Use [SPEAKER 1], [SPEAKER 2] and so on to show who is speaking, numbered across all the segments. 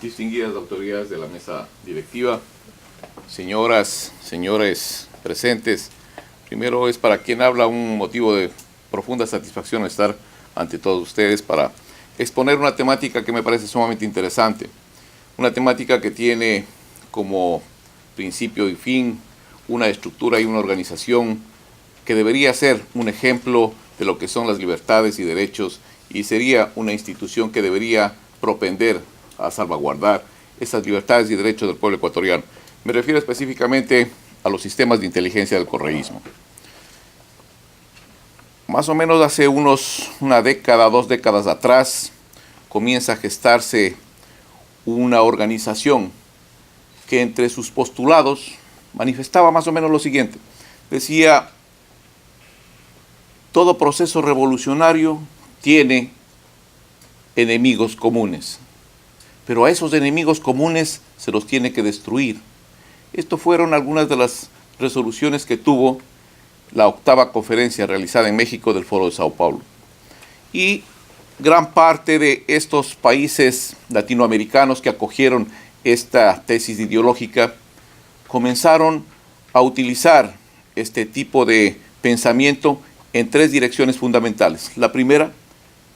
[SPEAKER 1] distinguidas autoridades de la mesa directiva, señoras, señores presentes, primero es para quien habla un motivo de profunda satisfacción estar ante todos ustedes para exponer una temática que me parece sumamente interesante, una temática que tiene como principio y fin una estructura y una organización que debería ser un ejemplo de lo que son las libertades y derechos y sería una institución que debería propender a salvaguardar esas libertades y derechos del pueblo ecuatoriano. Me refiero específicamente a los sistemas de inteligencia del correísmo. Más o menos hace una década, 2 décadas atrás, comienza a gestarse una organización que entre sus postulados manifestaba más o menos lo siguiente. Decía, todo proceso revolucionario tiene enemigos comunes, pero a esos enemigos comunes se los tiene que destruir. Estas fueron algunas de las resoluciones que tuvo la 8ª conferencia realizada en México del Foro de Sao Paulo. Y gran parte de estos países latinoamericanos que acogieron esta tesis ideológica comenzaron a utilizar este tipo de pensamiento en 3 direcciones fundamentales. La primera,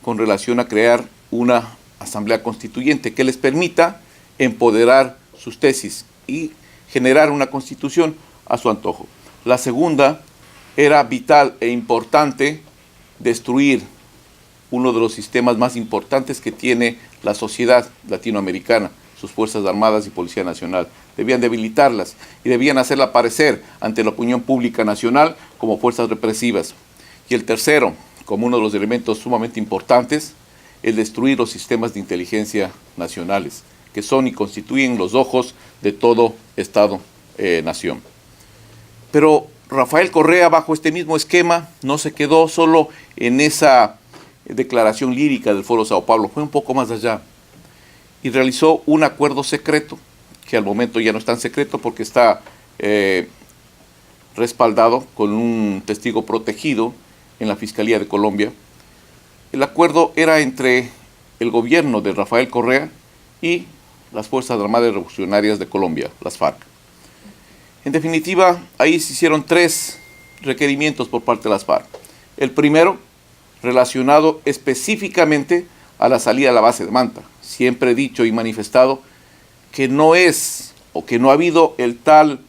[SPEAKER 1] con relación a crear una asamblea constituyente que les permita empoderar sus tesis y generar una constitución a su antojo. La segunda, era vital e importante destruir uno de los sistemas más importantes que tiene la sociedad latinoamericana, sus Fuerzas Armadas y Policía Nacional. Debían debilitarlas y debían hacerla aparecer ante la opinión pública nacional como fuerzas represivas. Y el tercero, como uno de los elementos sumamente importantes, el destruir los sistemas de inteligencia nacionales, que son y constituyen los ojos de todo Estado-nación. Pero Rafael Correa, bajo este mismo esquema, no se quedó solo en esa declaración lírica del Foro de Sao Paulo, fue un poco más allá y realizó un acuerdo secreto, que al momento ya no es tan secreto porque está respaldado con un testigo protegido en la Fiscalía de Colombia. El acuerdo era entre el gobierno de Rafael Correa y las Fuerzas Armadas Revolucionarias de Colombia, las FARC. En definitiva, ahí se hicieron 3 requerimientos por parte de las FARC. El primero, relacionado específicamente a la salida de la base de Manta. Siempre he dicho y manifestado que no es o que no ha habido el tal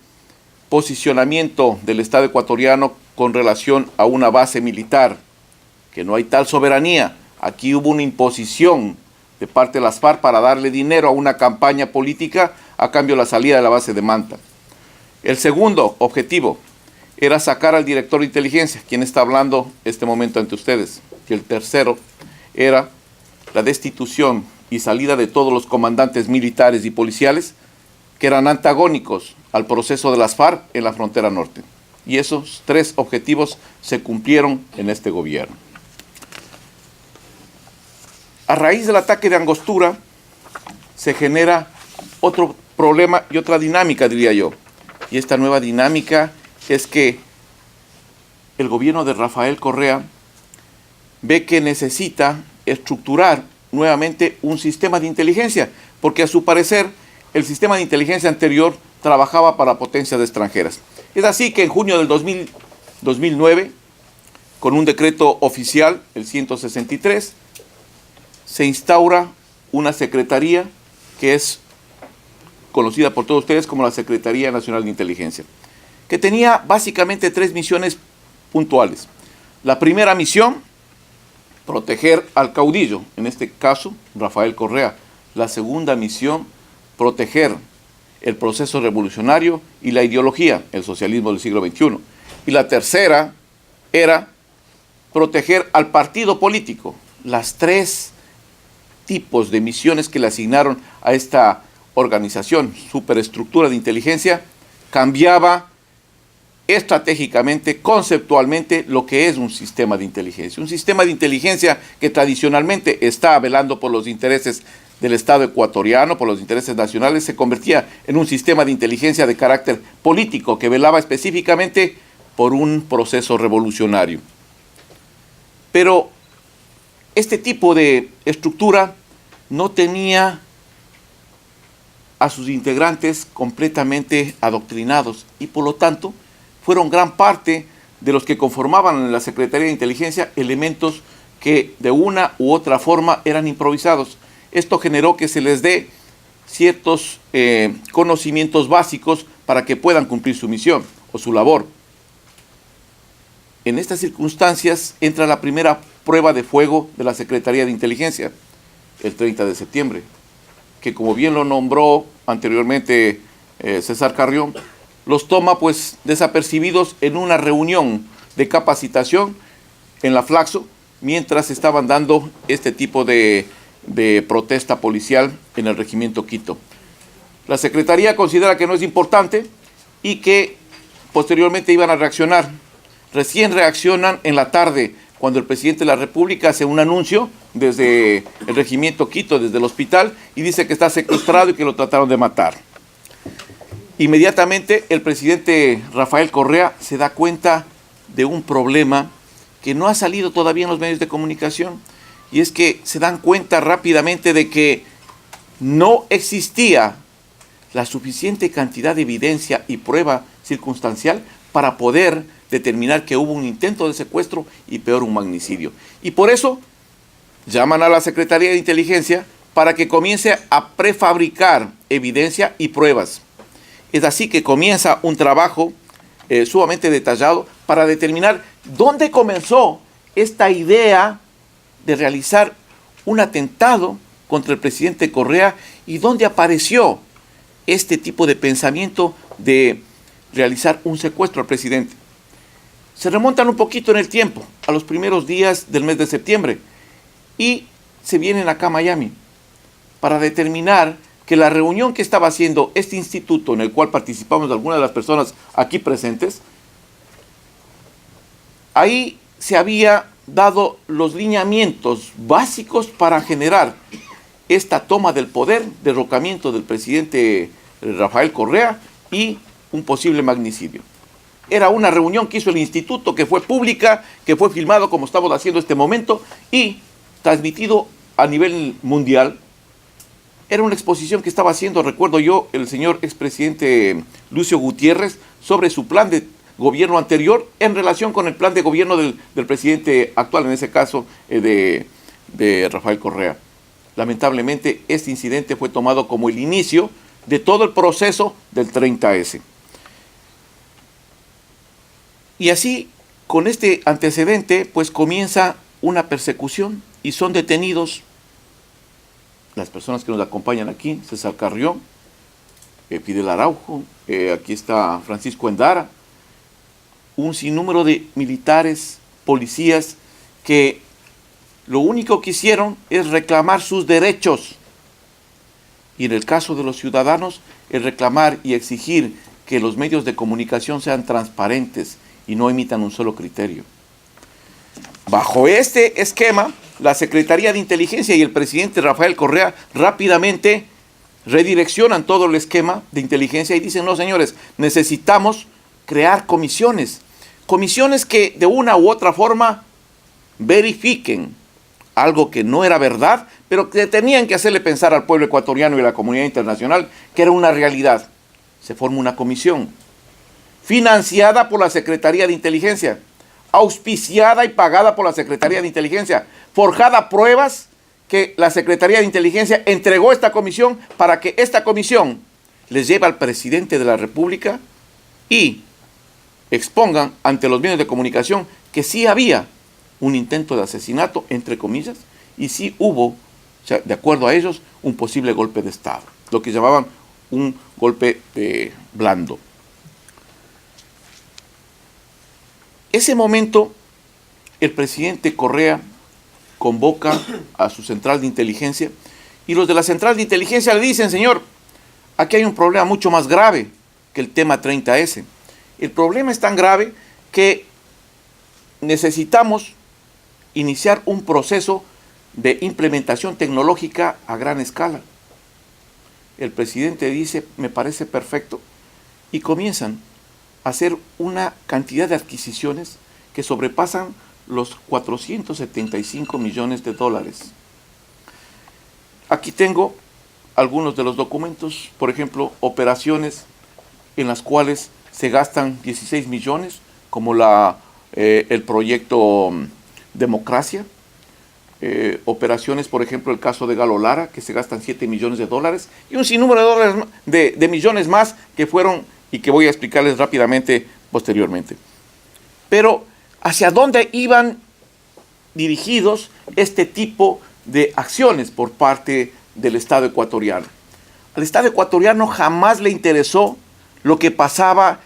[SPEAKER 1] posicionamiento del Estado ecuatoriano con relación a una base militar, que no hay tal soberanía. Aquí hubo una imposición de parte de las FARC para darle dinero a una campaña política a cambio de la salida de la base de Manta. El segundo objetivo era sacar al director de inteligencia, quien está hablando este momento ante ustedes. Y el tercero era la destitución y salida de todos los comandantes militares y policiales que eran antagónicos al proceso de las FARC en la frontera norte. Y esos 3 objetivos se cumplieron en este gobierno. A raíz del ataque de Angostura se genera otro problema y otra dinámica, diría yo. Y esta nueva dinámica es que el gobierno de Rafael Correa ve que necesita estructurar nuevamente un sistema de inteligencia, porque a su parecer el sistema de inteligencia anterior trabajaba para potencias extranjeras. Es así que en junio del 2009, con un decreto oficial, el 163, se instaura una secretaría que es conocida por todos ustedes como la Secretaría Nacional de Inteligencia, que tenía básicamente 3 misiones puntuales. La primera misión, proteger al caudillo, en este caso Rafael Correa. La segunda misión, proteger el proceso revolucionario y la ideología, el socialismo del siglo XXI. Y la tercera era proteger al partido político. Las 3 tipos de misiones que le asignaron a esta organización, superestructura de inteligencia, cambiaba estratégicamente, conceptualmente, lo que es un sistema de inteligencia. Un sistema de inteligencia que tradicionalmente está velando por los intereses del Estado ecuatoriano, por los intereses nacionales, se convertía en un sistema de inteligencia de carácter político que velaba específicamente por un proceso revolucionario. Pero este tipo de estructura no tenía a sus integrantes completamente adoctrinados y por lo tanto fueron gran parte de los que conformaban la Secretaría de Inteligencia elementos que de una u otra forma eran improvisados. Esto generó que se les dé ciertos conocimientos básicos para que puedan cumplir su misión o su labor. En estas circunstancias entra la primera prueba de fuego de la Secretaría de Inteligencia, el 30 de septiembre, que como bien lo nombró anteriormente César Carrión, los toma pues desapercibidos en una reunión de capacitación en la Flaxo, mientras estaban dando este tipo de protesta policial en el regimiento Quito. La Secretaría considera que no es importante y que posteriormente iban a reaccionar. Recién reaccionan en la tarde, cuando el presidente de la República hace un anuncio desde el regimiento Quito, desde el hospital, y dice que está secuestrado y que lo trataron de matar. Inmediatamente el presidente Rafael Correa se da cuenta de un problema que no ha salido todavía en los medios de comunicación, y es que se dan cuenta rápidamente de que no existía la suficiente cantidad de evidencia y prueba circunstancial para poder determinar que hubo un intento de secuestro y peor un magnicidio. Y por eso llaman a la Secretaría de Inteligencia para que comience a prefabricar evidencia y pruebas. Es así que comienza un trabajo sumamente detallado para determinar dónde comenzó esta idea de realizar un atentado contra el presidente Correa y dónde apareció este tipo de pensamiento de realizar un secuestro al presidente. Se remontan un poquito en el tiempo, a los primeros días del mes de septiembre, y se vienen acá a Miami para determinar que la reunión que estaba haciendo este instituto, en el cual participamos algunas de las personas aquí presentes, ahí se había dado los lineamientos básicos para generar esta toma del poder, derrocamiento del presidente Rafael Correa y un posible magnicidio. Era una reunión que hizo el instituto, que fue pública, que fue filmado como estamos haciendo este momento y transmitido a nivel mundial. Era una exposición que estaba haciendo, recuerdo yo, el señor expresidente Lucio Gutiérrez sobre su plan de gobierno anterior en relación con el plan de gobierno del presidente actual, en ese caso de Rafael Correa. Lamentablemente, este incidente fue tomado como el inicio de todo el proceso del 30S. Y así, con este antecedente, pues comienza una persecución y son detenidos las personas que nos acompañan aquí, César Carrión, Fidel Araujo, aquí está Francisco Endara, un sinnúmero de militares, policías, que lo único que hicieron es reclamar sus derechos. Y en el caso de los ciudadanos, es reclamar y exigir que los medios de comunicación sean transparentes y no emitan un solo criterio. Bajo este esquema, la Secretaría de Inteligencia y el presidente Rafael Correa rápidamente redireccionan todo el esquema de inteligencia y dicen, no señores, necesitamos crear comisiones que de una u otra forma verifiquen algo que no era verdad, pero que tenían que hacerle pensar al pueblo ecuatoriano y a la comunidad internacional que era una realidad. Se forma una comisión financiada por la Secretaría de Inteligencia, auspiciada y pagada por la Secretaría de Inteligencia, forjada pruebas que la Secretaría de Inteligencia entregó a esta comisión para que esta comisión les lleve al presidente de la República y expongan ante los medios de comunicación que sí había un intento de asesinato, entre comillas, y sí hubo, o sea, de acuerdo a ellos, un posible golpe de Estado, lo que llamaban un golpe blando. Ese momento, el presidente Correa convoca a su central de inteligencia y los de la central de inteligencia le dicen, señor, aquí hay un problema mucho más grave que el tema 30S. El problema es tan grave que necesitamos iniciar un proceso de implementación tecnológica a gran escala. El presidente dice, me parece perfecto, y comienzan a hacer una cantidad de adquisiciones que sobrepasan los 475 millones de dólares. Aquí tengo algunos de los documentos, por ejemplo, operaciones en las cuales se gastan 16 millones, como el proyecto Democracia, operaciones, por ejemplo, el caso de Galo Lara, que se gastan 7 millones de dólares, y un sinnúmero de dólares, de millones más que fueron, y que voy a explicarles rápidamente posteriormente. Pero, ¿hacia dónde iban dirigidos este tipo de acciones por parte del Estado ecuatoriano? Al Estado ecuatoriano jamás le interesó lo que pasaba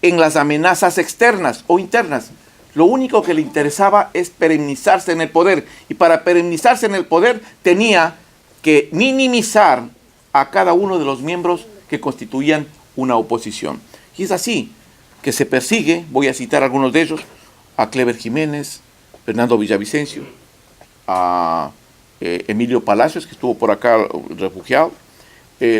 [SPEAKER 1] en las amenazas externas o internas. Lo único que le interesaba es perennizarse en el poder, y para perennizarse en el poder tenía que minimizar a cada uno de los miembros que constituían una oposición. Y es así que se persigue, voy a citar algunos de ellos, a Clever Jiménez, Fernando Villavicencio, a Emilio Palacios, que estuvo por acá refugiado,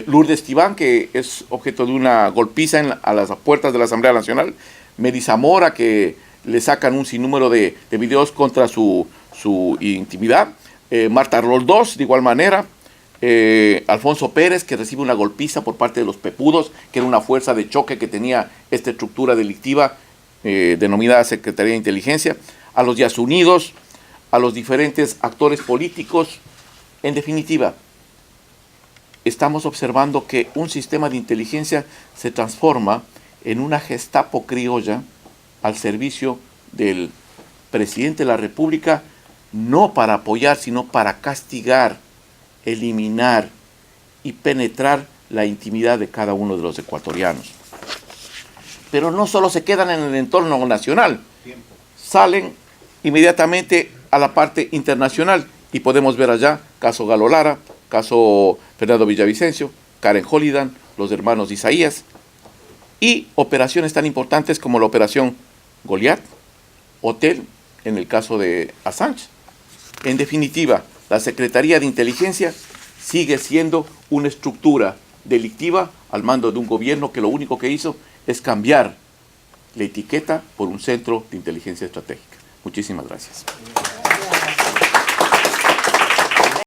[SPEAKER 1] Lourdes Tibán, que es objeto de una golpiza a las puertas de la Asamblea Nacional, Mary Zamora, que le sacan un sinnúmero de videos contra su intimidad, Marta Roldós, de igual manera, Alfonso Pérez, que recibe una golpiza por parte de los Pepudos, que era una fuerza de choque que tenía esta estructura delictiva denominada Secretaría de Inteligencia, a los Yasunidos, a los diferentes actores políticos. En definitiva, estamos observando que un sistema de inteligencia se transforma en una Gestapo criolla al servicio del presidente de la República, no para apoyar, sino para castigar, eliminar y penetrar la intimidad de cada uno de los ecuatorianos. Pero no solo se quedan en el entorno nacional, salen inmediatamente a la parte internacional, y podemos ver allá caso Galo Lara, caso Fernando Villavicencio, Karen Holidan, los hermanos Isaías, y operaciones tan importantes como la operación Goliat, Hotel, en el caso de Assange. En definitiva, la Secretaría de Inteligencia sigue siendo una estructura delictiva al mando de un gobierno que lo único que hizo es cambiar la etiqueta por un centro de inteligencia estratégica. Muchísimas gracias.